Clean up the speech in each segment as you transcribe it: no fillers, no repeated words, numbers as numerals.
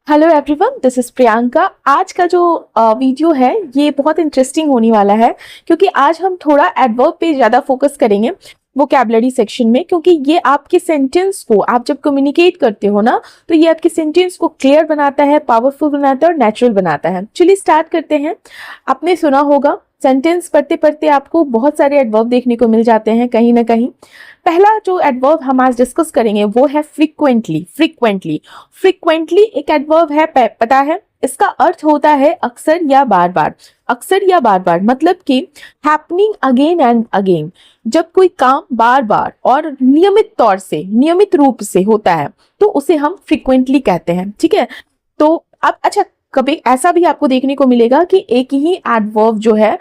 Hello everyone, this is Priyanka. आज का जो वीडियो है ये बहुत इंटरेस्टिंग होने वाला है क्योंकि आज हम थोड़ा एडवर्ब पे ज़्यादा फोकस करेंगे वोकैबुलरी सेक्शन में, क्योंकि ये आपके सेंटेंस को आप जब कम्युनिकेट करते हो ना तो ये आपके सेंटेंस को क्लियर बनाता है, पावरफुल बनाता है और नेचुरल बनाता है। चलिए स्टार्ट करते हैं। आपने सुना होगा सेंटेंस पढ़ते पढ़ते आपको बहुत सारे एडवर्ब देखने को मिल जाते हैं कहीं ना कहीं। पहला जो एडवर्ब हम आज डिस्कस करेंगे वो है फ्रीक्वेंटली। फ्रीक्वेंटली एक एडवर्ब है, पता है इसका अर्थ होता है अक्सर या बार बार। अक्सर या बार बार मतलब कि हैपनिंग अगेन एंड अगेन। जब कोई काम बार बार और नियमित तौर से, नियमित रूप से होता है तो उसे हम फ्रीक्वेंटली कहते हैं। ठीक है, तो अब अच्छा, कभी ऐसा भी आपको देखने को मिलेगा कि एक ही एडवर्ब जो है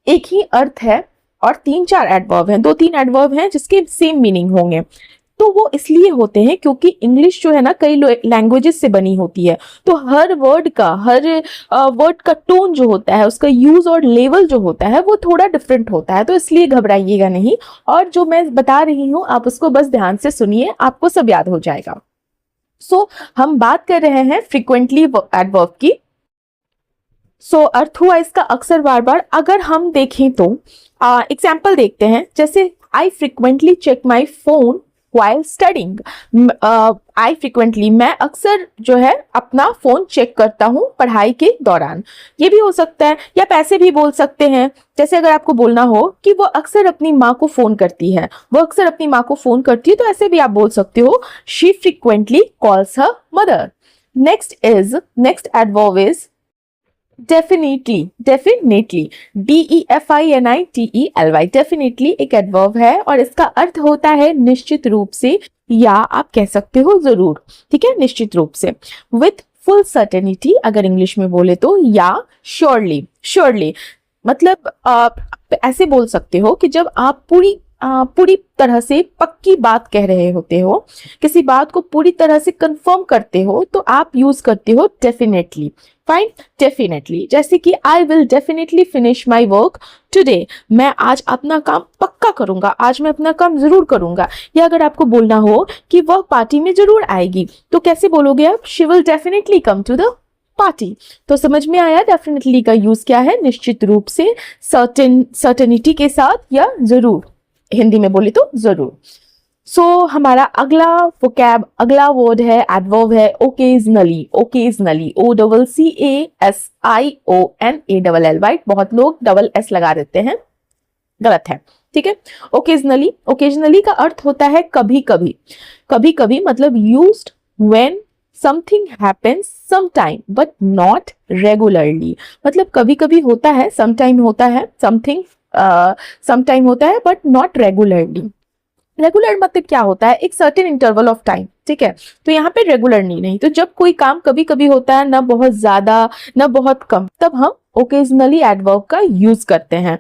एक ही अर्थ है और तीन चार एडवर्ब हैं, दो तीन एडवर्ब हैं जिसके सेम मीनिंग होंगे। तो वो इसलिए होते हैं क्योंकि इंग्लिश जो है ना कई लैंग्वेजेस से बनी होती है, तो हर वर्ड का टोन जो होता है, उसका यूज और लेवल जो होता है वो थोड़ा डिफरेंट होता है। तो इसलिए घबराइएगा नहीं, और जो मैं बता रही हूँ आप उसको बस ध्यान से सुनिए, आपको सब याद हो जाएगा। हम बात कर रहे हैं फ्रीक्वेंटली एडवर्ब की। अर्थ हुआ इसका अक्सर बार बार। अगर हम देखें तो एग्जाम्पल देखते हैं, जैसे I frequently check my phone while studying। I frequently, मैं अक्सर जो है अपना फोन चेक करता हूं पढ़ाई के दौरान। ये भी हो सकता है, या पैसे भी बोल सकते हैं। जैसे अगर आपको बोलना हो कि वो अक्सर अपनी माँ को फोन करती है, वो अक्सर अपनी माँ को फोन करती है, तो ऐसे भी आप बोल सकते हो she frequently calls her mother. Next adverb is definitely. DEFINITELY। Definitely एक एडवर्ब है और इसका अर्थ होता है निश्चित रूप से, या आप कह सकते हो जरूर। ठीक है, निश्चित रूप से। विथ फुल सर्टेनिटी अगर इंग्लिश में बोले तो, या श्योरली मतलब आप ऐसे बोल सकते हो कि जब आप पूरी तरह से पक्की बात कह रहे होते हो, किसी बात को पूरी तरह से कंफर्म करते हो, तो आप यूज करते हो डेफिनेटली। Fine, definitely. जैसे कि I will definitely finish my work today. मैं आज अपना काम पक्का करूंगा, आज मैं अपना काम जरूर करूंगा। या अगर आपको बोलना हो कि वह पार्टी में जरूर आएगी, तो कैसे बोलोगे आप? She will definitely come to the party. तो समझ में आया डेफिनेटली का यूज क्या है? निश्चित रूप से, सर्टेनिटी के साथ, या जरूर, हिंदी में बोले तो जरूर। हमारा अगला वर्ड है, एडवर्ब है ओकेजनली। OCASIONALLY। बहुत लोग डबल एस लगा देते हैं, गलत है। ठीक है, ओकेजनली का अर्थ होता है कभी कभी मतलब used when something happens sometime but not regularly. मतलब कभी कभी होता है, समटाइम होता है, समटाइम होता है बट नॉट रेगुलरली। रेगुलर मतलब क्या होता है? एक सर्टेन इंटरवल ऑफ टाइम। ठीक है, तो यहाँ पे रेगुलर नहीं। तो जब कोई काम कभी कभी होता है, ना बहुत ज्यादा ना बहुत कम, तब हम ओकेजनली एडवर्ब का यूज करते हैं।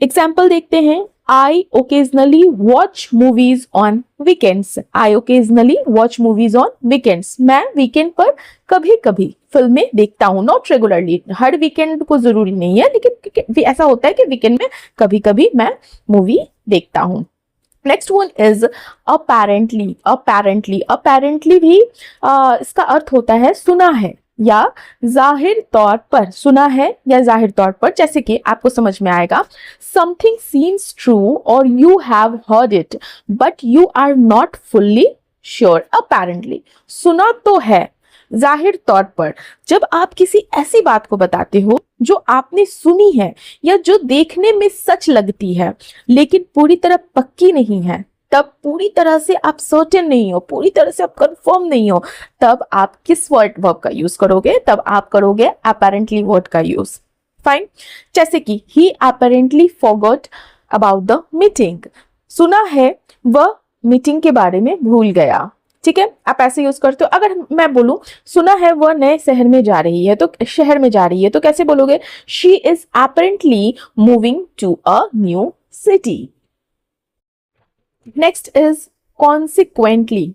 एग्जाम्पल देखते हैं, I occasionally watch movies on weekends. I occasionally watch movies on weekends. मैं वीकेंड पर कभी कभी फिल्में देखता हूँ, नॉट रेगुलरली। हर वीकेंड को जरूरी नहीं है, लेकिन ऐसा होता है कि वीकेंड में कभी कभी मैं मूवी देखता हूँ। Next one is apparently. Apparently भी इसका अर्थ होता है सुना है या जाहिर तौर पर। सुना है या जाहिर तौर पर, जैसे कि आपको समझ में आएगा, समथिंग सीम्स ट्रू और you have heard it but you are not fully sure. Apparently सुना तो है, जाहिर तौर पर जब आप किसी ऐसी बात को बताते हो जो आपने सुनी है या जो देखने में सच लगती है लेकिन पूरी तरह पक्की नहीं है, तब पूरी तरह से आप सर्टेन नहीं हो, पूरी तरह से आप कंफर्म नहीं हो, तब आप किस वर्ब का यूज करोगे? तब आप करोगे अपेरेंटली वर्ड का यूज। फाइन, जैसे कि he apparently forgot about the meeting. सुना है वह मीटिंग के बारे में भूल गया। ठीक है, आप ऐसे यूज करते हो। अगर मैं बोलूं सुना है वह नए शहर में जा रही है, तो कैसे बोलोगे? She is apparently moving to a new city. Next is consequently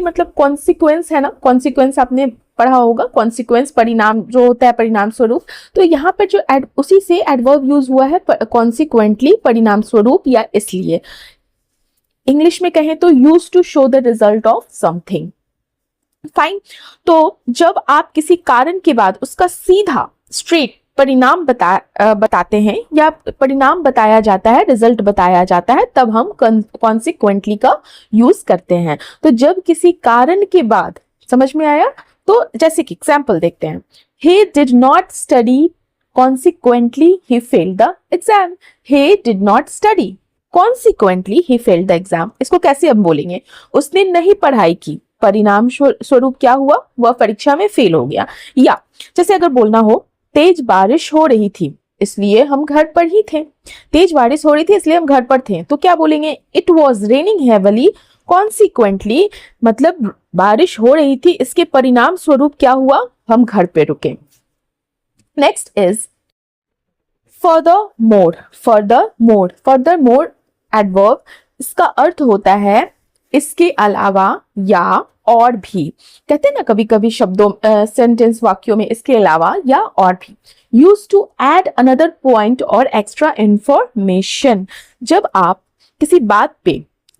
मतलब कॉन्सिक्वेंस है ना, कॉन्सिक्वेंस आपने पढ़ा होगा, कॉन्सिक्वेंस परिणाम जो होता है, परिणाम स्वरूप। तो यहाँ पर जो उसी से एडवर्ब यूज हुआ है, कॉन्सिक्वेंटली, परिणाम स्वरूप या इसलिए। इंग्लिश में कहें तो use to show the result of something. Fine. तो जब आप किसी कारण के बाद उसका सीधा स्ट्रेट परिणाम बताते हैं या परिणाम बताया जाता है, रिजल्ट बताया जाता है, तब हम कॉन्सिक्वेंटली का यूज करते हैं। तो जब किसी कारण के बाद, समझ में आया? तो जैसे कि एग्जाम्पल देखते हैं, he did not study, consequently he failed the exam. he did not study, consequently he failed the exam. इसको कैसे हम बोलेंगे? उसने नहीं पढ़ाई की, परिणाम स्वरूप क्या हुआ? वह परीक्षा में फेल हो गया। या जैसे अगर बोलना हो तेज बारिश हो रही थी इसलिए हम घर पर ही थे, तेज बारिश हो रही थी इसलिए हम घर पर थे, तो क्या बोलेंगे? It was raining heavily consequently, मतलब बारिश हो रही थी, इसके परिणाम स्वरूप क्या हुआ? हम घर पे रुके। Next is furthermore. furthermore adverb, इसका अर्थ होता है इसके अलावा या और भी। कहते हैं ना कभी कभी शब्दों सेंटेंस वाक्यों में इसके अलावा या और भी। Use to add another point और एक्स्ट्रा इंफॉर्मेशन, जब आप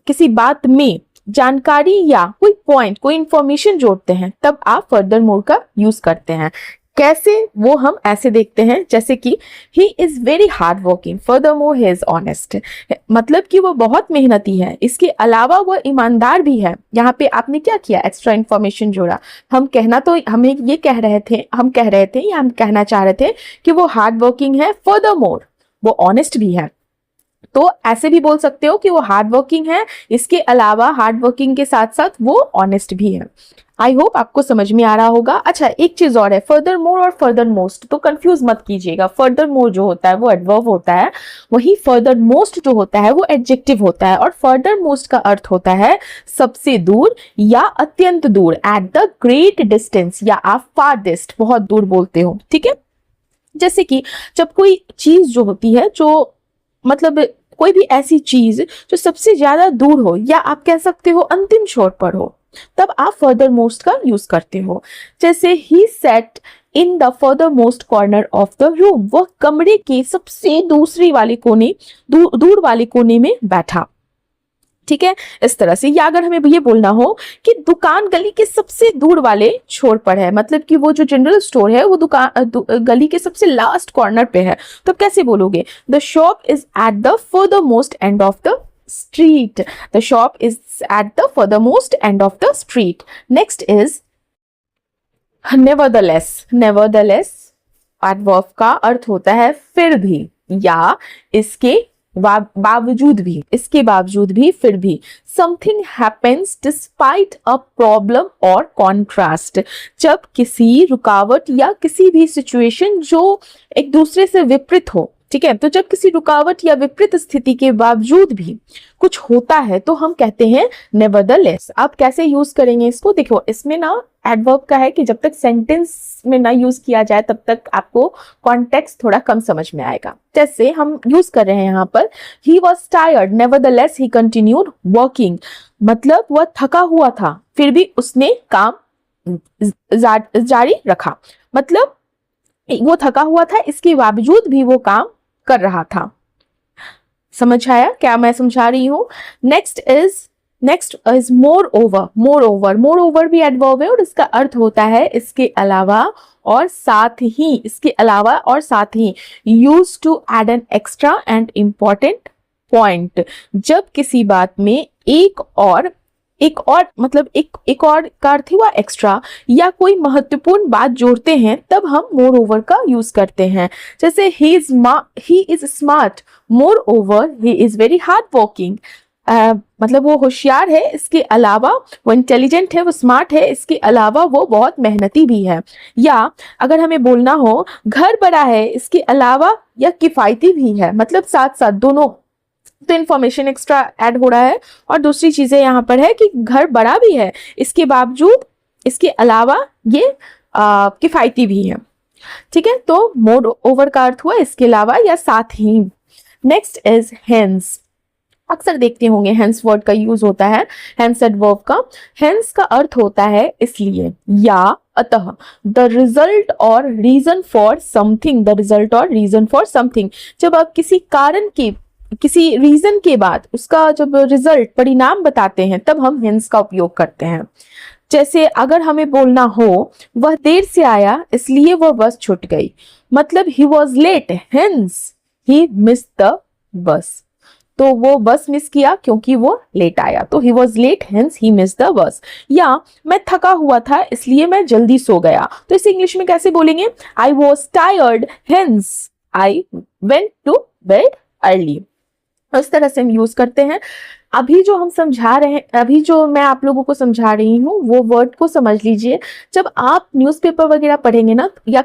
किसी बात में जानकारी या कोई पॉइंट, कोई इंफॉर्मेशन जोड़ते हैं, तब आप फर्दर मोर का यूज करते हैं। कैसे? वो हम ऐसे देखते हैं, जैसे कि he is very hard working, furthermore he is honest, मतलब कि वो बहुत मेहनती है, इसके अलावा वो ईमानदार भी है। यहाँ पे आपने क्या किया? एक्स्ट्रा इंफॉर्मेशन जोड़ा। हम कह रहे थे या हम कहना चाह रहे थे कि वो हार्ड वर्किंग है, फर्दरमोर वो ऑनेस्ट भी है। तो ऐसे भी बोल सकते हो कि वो हार्ड वर्किंग है, इसके अलावा हार्ड वर्किंग के साथ साथ वो ऑनेस्ट भी है। आई होप आपको समझ में आ रहा होगा। अच्छा, एक चीज और है, फर्दर मोर और फर्दर मोस्ट, तो कंफ्यूज मत कीजिएगा। फर्दर मोर जो होता है वो एडवर्ब होता है, वही फर्दर मोस्ट जो होता है वो एडजेक्टिव होता है। और फर्दर मोस्ट का अर्थ होता है सबसे दूर या अत्यंत दूर, एट द ग्रेट डिस्टेंस, या आप फारदेस्ट, बहुत दूर बोलते हो। ठीक है, जैसे कि जब कोई चीज जो होती है, जो मतलब कोई भी ऐसी चीज जो सबसे ज्यादा दूर हो, या आप कह सकते हो अंतिम छोर पर हो, तब आप फर्दर मोस्ट का यूज करते हो। जैसे he sat in the furthermost corner of the room, वह कमरे के सबसे दूर वाले कोने में बैठा। ठीक है, इस तरह से। या अगर हमें ये बोलना हो कि दुकान गली के सबसे दूर वाले छोर पर है, मतलब कि वो जो जनरल स्टोर है वो गली के सबसे लास्ट कॉर्नर पे है, तो कैसे बोलोगे? The shop is at the further most end of the street. The shop is at the further most end of the street. Next is nevertheless adverb का अर्थ होता है फिर भी, या इसके बावजूद भी, फिर भी। Something happens despite a problem और कॉन्ट्रास्ट, जब किसी रुकावट या किसी भी सिचुएशन जो एक दूसरे से विपरीत हो। ठीक है, तो जब किसी रुकावट या विपरीत स्थिति के बावजूद भी कुछ होता है तो हम कहते हैं नेवरदलेस। आप कैसे यूज करेंगे इसको? देखो, इसमें ना एडवर्ब का है कि जब तक सेंटेंस में ना यूज किया जाए तब तक आपको कॉन्टेक्स्ट थोड़ा कम समझ में आएगा। जैसे हम यूज कर रहे हैं यहाँ पर, he was tired nevertheless he continued working, मतलब वह थका हुआ था फिर भी उसने काम जारी रखा। मतलब वो थका हुआ था, इसके बावजूद भी वो काम कर रहा था। समझ आया क्या मैं समझा रही हूं? नेक्स्ट इज मोर ओवर भी एडवर्ब है और इसका अर्थ होता है इसके अलावा और साथ ही। Use to add an extra and important point, जब किसी बात में एक और का अर्थ हुआ एक्स्ट्रा या कोई महत्वपूर्ण बात जोड़ते हैं, तब हम मोर ओवर का यूज करते हैं। जैसे he is smart, more over he is very hard working, मतलब वो होशियार है, इसके अलावा वो इंटेलिजेंट है, वो स्मार्ट है, इसके अलावा वो बहुत मेहनती भी है। या अगर हमें बोलना हो घर बड़ा है, इसके अलावा यह किफायती भी है, मतलब साथ साथ दोनों, तो इंफॉर्मेशन एक्स्ट्रा ऐड हो रहा है और दूसरी चीजें यहाँ पर है कि घर बड़ा भी है, इसके बावजूद, इसके अलावा ये किफायती भी है। ठीक है, तो मोर ओवर का अर्थ हुआ इसके अलावा या साथ ही। नेक्स्ट इज हेंस, अक्सर देखते होंगे हेंस वर्ड का यूज होता है, हेंस एडवर्ब का। हेंस का अर्थ होता है इसलिए या अतः। द रिजल्ट और रीजन फॉर समथिंग, जब आप किसी रीजन के बाद उसका जब रिजल्ट परिणाम बताते हैं तब हम हेंस का उपयोग करते हैं। जैसे अगर हमें बोलना हो वह देर से आया इसलिए वह बस छूट गई, मतलब he was late hence he miss the bus. तो वो बस मिस किया क्योंकि वो लेट आया, तो he was late hence he miss the bus. या मैं थका हुआ था इसलिए मैं जल्दी सो गया, तो इसे इंग्लिश में कैसे बोलेंगे? I was tired hence I went to bed early. इस तरह से हम यूज करते हैं। अभी जो हम समझा रहे हैं, अभी जो मैं आप लोगों को समझा रही हूँ वो वर्ड को समझ लीजिए। जब आप न्यूज़पेपर वगैरह पढ़ेंगे ना या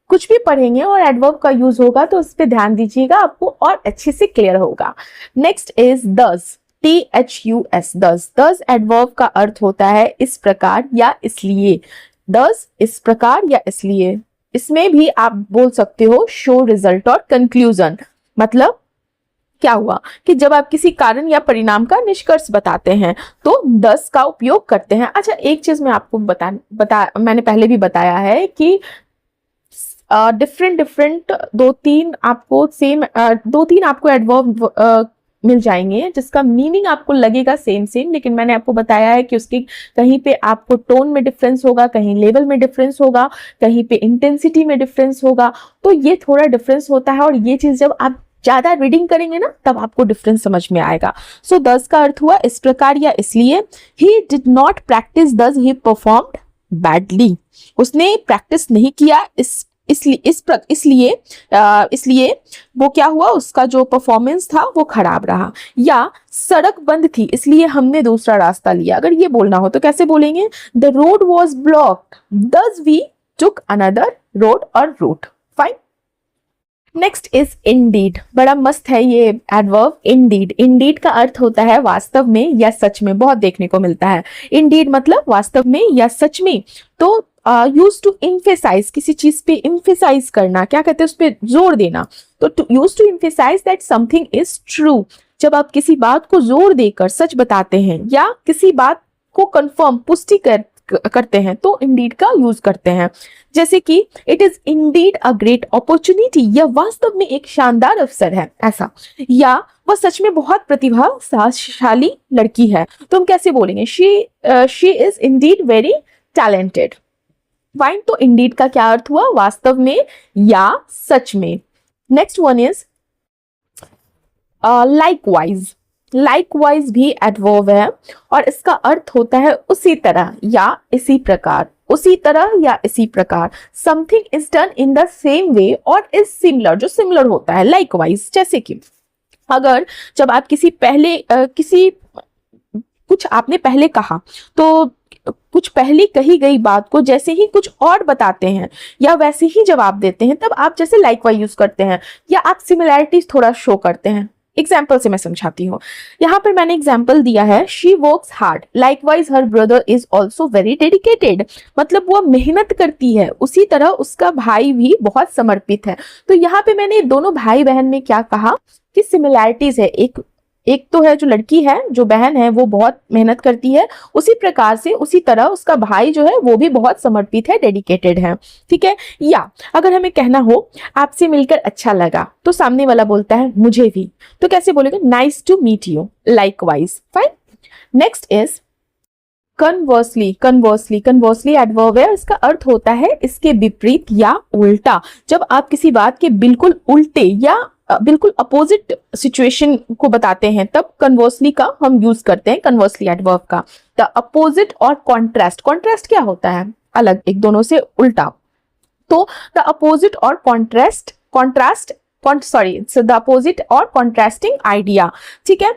कुछ भी पढ़ेंगे और एडवर्ब का यूज होगा तो उस पर ध्यान दीजिएगा, आपको और अच्छे से क्लियर होगा। नेक्स्ट इज दस, THUS, दस। दस एडवर्ब का अर्थ होता है इस प्रकार या इसलिए। दस इस प्रकार या इसलिए। इसमें भी आप बोल सकते हो शो रिजल्ट और कंक्लूजन। मतलब क्या हुआ कि जब आप किसी कारण या परिणाम का निष्कर्ष बताते हैं तो दस का उपयोग करते हैं। अच्छा, एक चीज मैं आपको मैंने पहले भी बताया है कि डिफरेंट दो तीन आपको एडवर्ब मिल जाएंगे जिसका मीनिंग आपको लगेगा सेम सेम, लेकिन मैंने आपको बताया है कि उसकी कहीं पे आपको टोन में डिफरेंस होगा, कहीं लेवल में डिफरेंस होगा, कहीं पे इंटेंसिटी में डिफरेंस होगा। तो ये थोड़ा डिफरेंस होता है और ये चीज जब आप ज्यादा रीडिंग करेंगे ना तब आपको डिफरेंस समझ में आएगा। सो दस का अर्थ हुआ इस प्रकार या इसलिए। ही डिड नॉट प्रैक्टिस दस ही परफॉर्म्ड बैडली। उसने प्रैक्टिस नहीं किया इसलिए वो क्या हुआ, उसका जो परफॉर्मेंस था वो खराब रहा। या सड़क बंद थी इसलिए हमने दूसरा रास्ता लिया। अगर ये बोलना हो तो कैसे बोलेंगे? The road was blocked thus we took another road और route. Fine. Next is indeed. बड़ा मस्त है ये एडवर्ब इंडीड। इंडीड का अर्थ होता है वास्तव में या सच में, बहुत देखने को मिलता है। इंडीड मतलब वास्तव में या सच में। तो यूज टू इम्फेसाइज, किसी चीज पे इम्फेसाइज करना, क्या कहते हैं, उस पर जोर देना। तो use to emphasize that something is true. जब आप किसी बात को जोर देकर सच बताते हैं या किसी बात को कंफर्म पुष्टि करते हैं तो इंडीड का यूज करते हैं। जैसे कि it is indeed a great opportunity, यह वास्तव में एक शानदार अवसर है, ऐसा। या वह सच में बहुत प्रतिभाशाली लड़की है, तो हम कैसे बोलेंगे? She is Indeed very talented. Fine. तो इंडीड का क्या अर्थ हुआ? वास्तव में या सच में। Next one is likewise. Likewise भी एडवर्ब है और इसका अर्थ होता है उसी तरह या इसी प्रकार। उसी तरह या इसी प्रकार। Something is done in the same way और इज सिमिलर, जो सिमिलर होता है लाइकवाइज। जैसे कि अगर जब आप कुछ आपने पहले कहा तो कुछ पहले कही गई बात को जैसे ही कुछ और बताते हैं या वैसे ही जवाब देते हैं तब आप जैसे लाइकवाइज यूज करते हैं या आप सिमिलैरिटीज थोड़ा शो करते हैं। एग्जाम्पल से मैं समझाती हूँ। यहाँ पर मैंने एग्जाम्पल दिया है, she works hard likewise her brother is also very dedicated. मतलब वो मेहनत करती है उसी तरह उसका भाई भी बहुत समर्पित है। तो यहाँ पे मैंने दोनों भाई बहन में क्या कहा कि सिमिलैरिटीज है। एक तो है जो लड़की है, जो बहन है, वो बहुत मेहनत करती है, उसी प्रकार से उसी तरह उसका भाई जो है वो भी बहुत समर्पित है, डेडिकेटेड है। ठीक है। या अगर हमें कहना हो आपसे मिलकर अच्छा लगा तो सामने वाला बोलता है मुझे भी, तो कैसे बोलेगा? Nice to meet you, likewise. Fine. Next is conversely. Conversely adverb है, इसका अर्थ होता है इसके विपरीत या उल्टा। जब आप किसी बात के बिल्कुल उल्टे या बिल्कुल अपोजिट सिचुएशन को बताते हैं तब कन्वर्सली का हम यूज करते हैं, कन्वर्सली एडवर्ब का। द अपोजिट और कॉन्ट्रास्ट। कॉन्ट्रास्ट क्या होता है? अलग, एक दोनों से उल्टा। तो द अपोजिट और द अपोजिट और कॉन्ट्रास्टिंग आइडिया। ठीक है।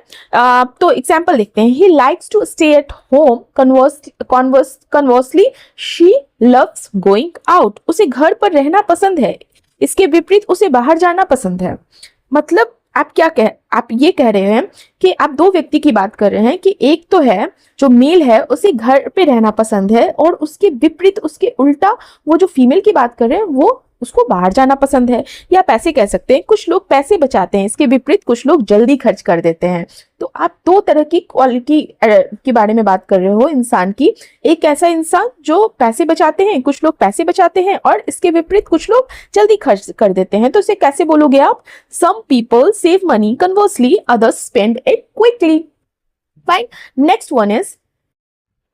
तो एग्जाम्पल देखते हैं। He likes to stay at home, conversely she loves going out. उसे घर पर रहना पसंद है, इसके विपरीत उसे बाहर जाना पसंद है। मतलब आप ये कह रहे हैं कि आप दो व्यक्ति की बात कर रहे हैं कि एक तो है जो मेल है उसे घर पे रहना पसंद है और उसके विपरीत, उसके उल्टा वो जो फीमेल की बात कर रहे हैं वो उसको बाहर जाना पसंद है। या पैसे कह सकते हैं, कुछ लोग पैसे बचाते हैं, इसके विपरीत कुछ लोग जल्दी खर्च कर देते हैं। तो आप दो तरह की क्वालिटी के बारे में बात कर रहे हो इंसान की। एक ऐसा इंसान जो पैसे बचाते हैं, कुछ लोग पैसे बचाते हैं, और इसके विपरीत कुछ लोग जल्दी खर्च कर देते हैं। तो इसे कैसे बोलोगे आप? Some people save money, conversely others spend it quickly. Fine. Next one is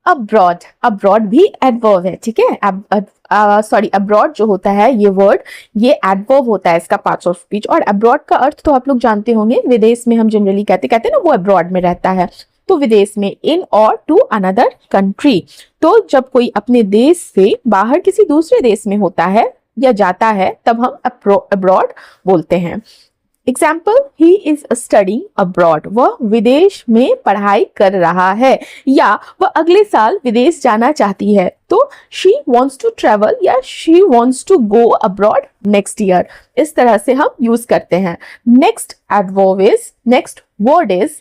abroad, abroad भी एडवर्ब है, ठीक है। सॉरी, अब्रॉड जो होता है ये वर्ड, ये एडवर्ब होता है, इसका पार्ट्स ऑफ स्पीच। और अब्रॉड का अर्थ तो आप लोग जानते होंगे, विदेश में हम जनरली कहते हैं ना वो अब्रॉड में रहता है, तो विदेश में, इन और टू अनदर कंट्री। तो जब कोई अपने देश से बाहर किसी दूसरे देश में होता है या जाता है तब हम अब्रॉड बोलते हैं। Example, he is studying abroad, वह विदेश में पढ़ाई कर रहा है, या वह अगले साल विदेश जाना चाहती है, तो शी वॉन्ट्स टू ट्रेवल या she wants to go abroad next year. इस तरह से हम यूज करते हैं। Next word is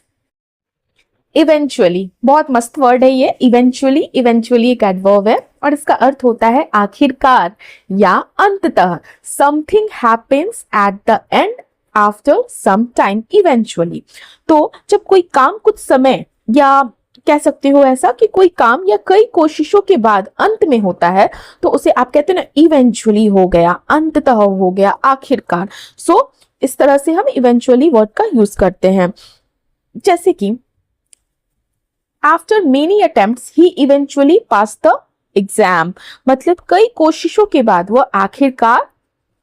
eventually. बहुत मस्त वर्ड है ये, इवेंचुअली। इवेंचुअली एक एडवर्ब है और इसका अर्थ होता है आखिरकार या अंततः। Something happens at the end after some time, eventually. तो जब कोई काम कुछ समय, या कह सकते हो ऐसा कि कोई काम या कई कोशिशों के बाद अंत में होता है, तो उसे आप कहते हैं ना इवेंचुअली हो गया, अंततः हो गया, आखिरकार। सो इस तरह से हम इवेंचुअली वर्ड का यूज करते हैं। जैसे कि after many attempts he eventually pass the exam, मतलब कई कोशिशों के बाद वह आखिरकार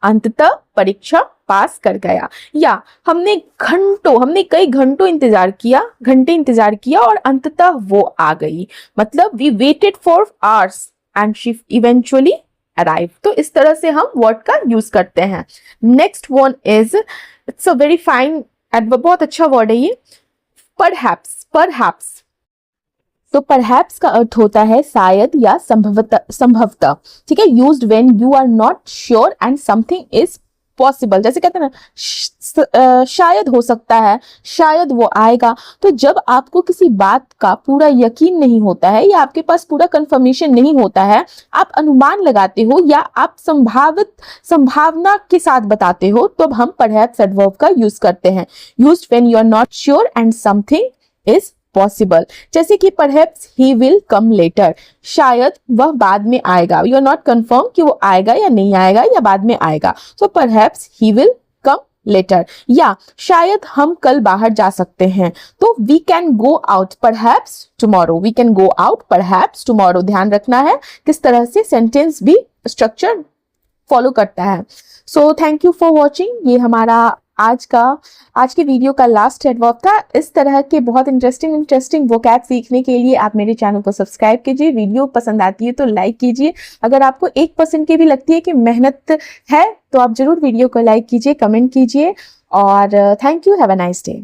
अंततः परीक्षा पास कर गया। या हमने कई घंटे इंतजार किया और अंततः वो आ गई, मतलब we waited for hours and she eventually arrive. तो इस तरह से हम वर्ड का यूज करते हैं। Next one is, it's a very fine adverb, बहुत अच्छा वर्ड है ये, परहैप्स। तो परहैप्स का अर्थ होता है शायद या संभवतः, ठीक है। Used when you are not sure and something is possible. जैसे कहते हैं ना शायद हो सकता है, शायद वो आएगा। तो जब आपको किसी बात का पूरा यकीन नहीं होता है या आपके पास पूरा कंफर्मेशन नहीं होता है, आप अनुमान लगाते हो या आप संभावना के साथ बताते हो, तो अब हम परहैप्स एडवर्ब का यूज करते हैं। Used when you are not sure and something is possible. जैसे कि perhaps he will come later, शायद वह बाद में आएगा। यू आर नॉट कंफर्म कि वो आएगा या नहीं आएगा या बाद में आएगा, so perhaps he will come later. या शायद हम कल बाहर जा सकते हैं, तो we can go out perhaps tomorrow, we can go out perhaps tomorrow. ध्यान रखना है किस तरह से सेंटेंस भी स्ट्रक्चर फॉलो करता है। So thank you for watching. ये हमारा आज के वीडियो का लास्ट एडवर्ब था। इस तरह के बहुत इंटरेस्टिंग वोकैब सीखने के लिए आप मेरे चैनल को सब्सक्राइब कीजिए। वीडियो पसंद आती है तो लाइक कीजिए। अगर आपको 1% की भी लगती है कि मेहनत है, तो आप जरूर वीडियो को लाइक कीजिए, कमेंट कीजिए। और thank you, have a nice day.